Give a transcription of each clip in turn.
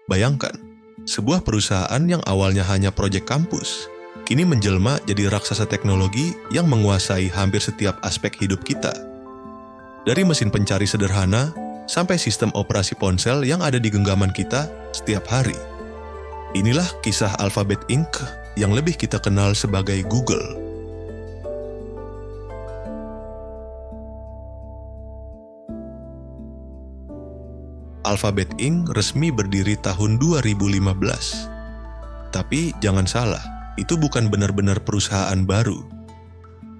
Bayangkan, sebuah perusahaan yang awalnya hanya proyek kampus, kini menjelma jadi raksasa teknologi yang menguasai hampir setiap aspek hidup kita. Dari mesin pencari sederhana, sampai sistem operasi ponsel yang ada di genggaman kita setiap hari. Inilah kisah Alphabet Inc. yang lebih kita kenal sebagai Google. Alphabet Inc. resmi berdiri tahun 2015. Tapi jangan salah, itu bukan benar-benar perusahaan baru.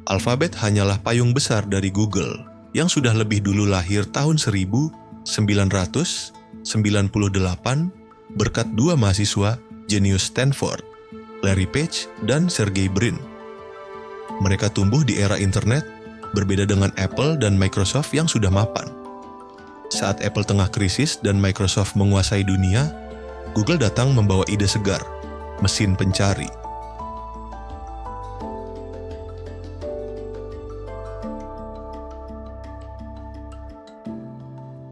Alphabet hanyalah payung besar dari Google yang sudah lebih dulu lahir tahun 1998 berkat dua mahasiswa jenius Stanford, Larry Page dan Sergey Brin. Mereka tumbuh di era internet, berbeda dengan Apple dan Microsoft yang sudah mapan. Saat Apple tengah krisis dan Microsoft menguasai dunia, Google datang membawa ide segar, mesin pencari.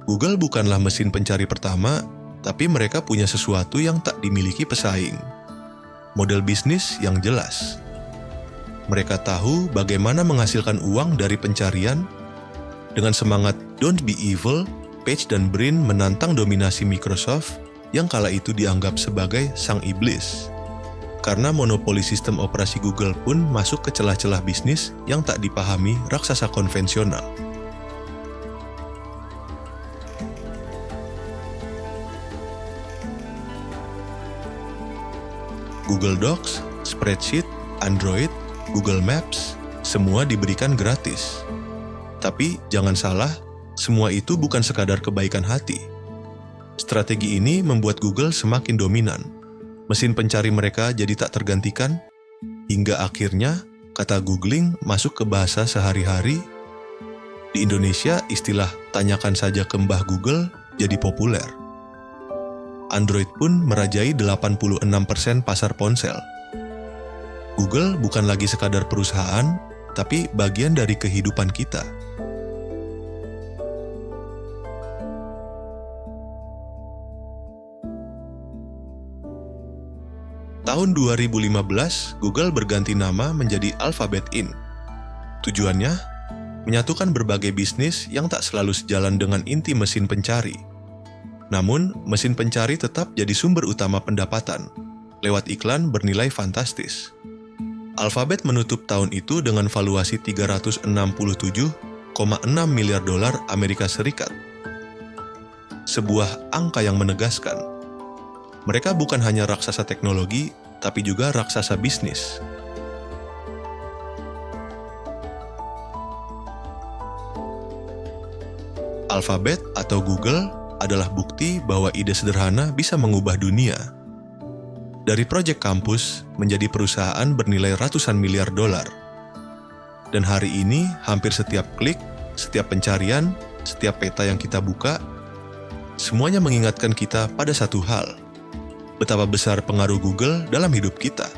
Google bukanlah mesin pencari pertama, tapi mereka punya sesuatu yang tak dimiliki pesaing. Model bisnis yang jelas. Mereka tahu bagaimana menghasilkan uang dari pencarian. Dengan semangat "Don't be evil", Page dan Brin menantang dominasi Microsoft yang kala itu dianggap sebagai sang iblis. Karena monopoli sistem operasi Google pun masuk ke celah-celah bisnis yang tak dipahami raksasa konvensional. Google Docs, Spreadsheet, Android, Google Maps, semua diberikan gratis. Tapi jangan salah, semua itu bukan sekadar kebaikan hati. Strategi ini membuat Google semakin dominan. Mesin pencari mereka jadi tak tergantikan, hingga akhirnya kata googling masuk ke bahasa sehari-hari. Di Indonesia, istilah "tanyakan saja ke Mbah Google" jadi populer. Android pun merajai 86% pasar ponsel. Google bukan lagi sekadar perusahaan, tapi bagian dari kehidupan kita. Tahun 2015, Google berganti nama menjadi Alphabet Inc. Tujuannya, menyatukan berbagai bisnis yang tak selalu sejalan dengan inti mesin pencari. Namun, mesin pencari tetap jadi sumber utama pendapatan, lewat iklan bernilai fantastis. Alphabet menutup tahun itu dengan valuasi 367,6 miliar dolar Amerika Serikat. Sebuah angka yang menegaskan. Mereka bukan hanya raksasa teknologi, tapi juga raksasa bisnis. Alphabet atau Google adalah bukti bahwa ide sederhana bisa mengubah dunia. Dari proyek kampus menjadi perusahaan bernilai ratusan miliar dolar. Dan hari ini hampir setiap klik, setiap pencarian, setiap peta yang kita buka, semuanya mengingatkan kita pada satu hal. Betapa besar pengaruh Google dalam hidup kita.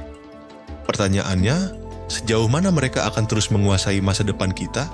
Pertanyaannya, sejauh mana mereka akan terus menguasai masa depan kita?